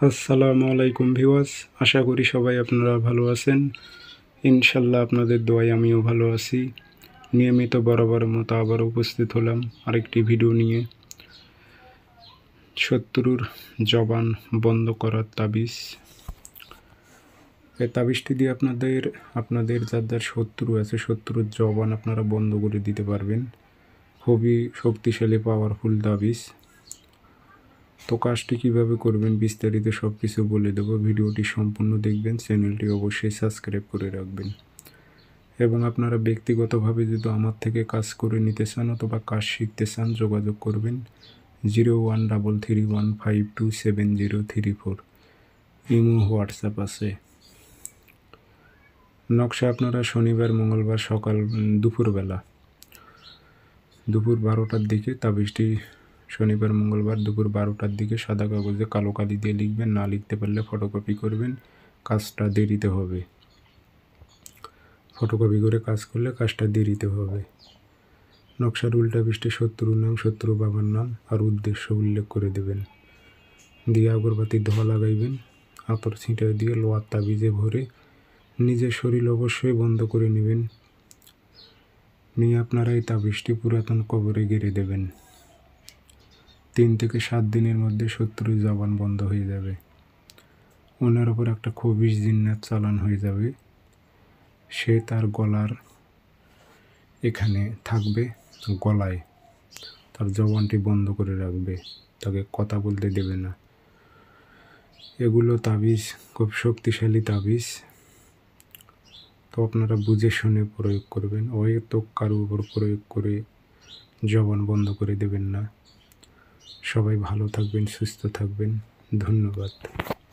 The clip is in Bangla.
আসসালামু আলাইকুম ভিউয়ার্স, আশা করি সবাই আপনারা ভালো আছেন। ইনশাল্লাহ আপনাদের দোয়ায় আমিও ভালো আছি। নিয়মিত বরাবরের মতো আবার উপস্থিত হলাম আরেকটি ভিডিও নিয়ে। শত্রুর জবান বন্ধ করার তাবিজ। এই তাবিজটি দিয়ে আপনাদের যার শত্রু আছে, শত্রুর জবান আপনারা বন্ধ করে দিতে পারবেন। খুবই শক্তিশালী পাওয়ারফুল তাবিজ। তো কাজটি কীভাবে করবেন বিস্তারিত সব কিছু বলে দেবো। ভিডিওটি সম্পূর্ণ দেখবেন, চ্যানেলটি অবশ্যই সাবস্ক্রাইব করে রাখবেন। এবং আপনারা ব্যক্তিগতভাবে যদি আমার থেকে কাজ করে নিতে চান অথবা কাজ শিখতে চান, যোগাযোগ করবেন 013315270034। ইমো হোয়াটসঅ্যাপ আছে। নকশা আপনারা শনিবার মঙ্গলবার দুপুর 12টার দিকে তাবিজটি শনিবার মঙ্গলবার দুপুর 12টার দিকে সাদা কাগজে কালো কালি দিয়ে লিখবেন। না লিখতে পারলে ফটোকপি করবেন, কাজটা দেরিতে হবে। ফটোকপি করে কাজ করলে কাজটা দেরিতে হবে। নকশার উল্টা পৃষ্ঠে শত্রুর নাম, শত্রু বাবার নাম আর উদ্দেশ্য উল্লেখ করে দেবেন। দিয়ে আগরবাতি ধোয়া লাগাইবেন। আতর ছিটা দিয়ে লোহার তাবিজে ভরে নিজের শরীর অবশ্যই বন্ধ করে নেবেন। নিয়ে আপনারা এই তাবিজটি পুরাতন কবরে গেড়ে দেবেন। 3 থেকে 7 দিনের মধ্যে শত্রুর জবান বন্ধ হয়ে যাবে। ওনার ওপর একটা খবিশ জিন্নাত চালান হয়ে যাবে। সে তার গলার এখানে থাকবে, গলায় তার জবানটি বন্ধ করে রাখবে, তাকে কথা বলতে দেবে না। এগুলো তাবিজ খুব শক্তিশালী তাবিজ। তো আপনারা বুঝে শুনে প্রয়োগ করবেন। হয়তো কারোর উপর প্রয়োগ করে জবান বন্ধ করে দেবেন না। সবাই ভালো থাকবেন, সুস্থ থাকবেন। ধন্যবাদ।